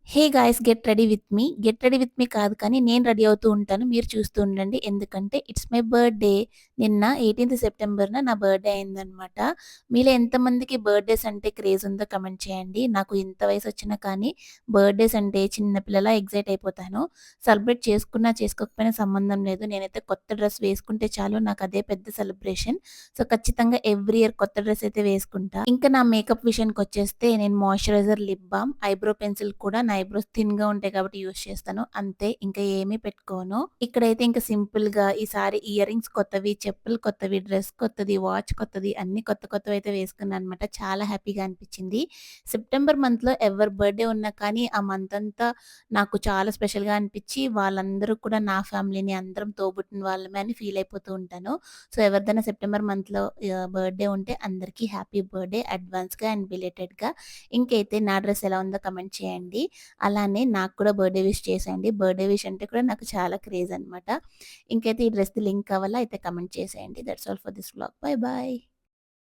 Hey guys get ready with me. Get ready with me కాదు కానీ నేను ready అవుతూ ఉంటాను. మీరు చూస్తూ ఉండండి. ఎందుకంటే ఇట్స్ మై బర్త్‌డే. నిన్న 18థ్ సెప్టెంబర్‌న నా బర్త్‌డే అయిందనమాట. మీలో ఎంతమందికి బర్త్‌డేస్ అంటే క్రేజ్ ఉందో కమెంట్ చేయండి. నాకు ఇంత వయసొచ్చినా కానీ బర్త్‌డేస్ అంటే చిన్న పిల్లలా ఎక్సైట్ అయిపోతాను. సెలబ్రేట్ చేసుకున్నా చేసుకోకపోయినా సంబంధం లేదు. నేనైతే కొత్త డ్రెస్ వేసుకుంటే చాలు నాకదే పెద్ద సెలబ్రేషన్. సో, ఖచ్చితంగా ఎవ్రీ ఇయర్ కొత్త డ్రెస్ అయితే వేసుకుంటా. ఇంకా నా మేకప్ విషయానికొచ్చేస్తే నేను moisturiser, lip balm, eyebrow pencil కూడా నా ఐబ్రోస్ థిన్‌గా ఉంటాయి కాబట్టి యూజ్ చేస్తాను. అంతే ఇంకా ఏమీ పెట్టుకోను. ఇక్కడైతే ఇంకా సింపుల్‌గా ఈసారి ఇయర్ రింగ్స్ కొత్తవి, చెప్పులు కొత్తవి, డ్రెస్ కొత్తది, వాచ్ కొత్తది అన్నీ కొత్త కొత్తవైతే వేసుకున్నాననమాట. చాలా హ్యాపీగా అనిపిచ్చింది. సెప్టెంబర్ మంత్‌లో ఎవరి బర్త్‌డే ఉన్నా కానీ ఆ మంత్ అంతా నాకు చాలా స్పెషల్‌గా అనిపిచ్చి వాళ్ళందరూ కూడా నా ఫ్యామిలీని అందరం తోబుట్టిన వాళ్ళమే అని ఫీల్ అయిపోతూ ఉంటాను. సో, ఎవరిదైనా సెప్టెంబర్ మంత్‌లో బర్త్‌డే ఉంటే అందరికీ హ్యాపీ బర్త్‌డే అడ్వాన్స్‌గా అండ్ బిలేటెడ్‌గా. ఇంకైతే నా డ్రెస్ ఎలా ఉందో కమెంట్ చేయండి. అలానే నాకు కూడా బర్త్‌డే విష్ చేసేయండి. బర్త్‌డే విష్ అంటే కూడా నాకు చాలా క్రేజ్ అనమాట. ఇంకైతే ఈ డ్రెస్‌ది లింక్ కావాలా అయితే కమెంట్ చేసేయండి. That's all for this vlog. By by.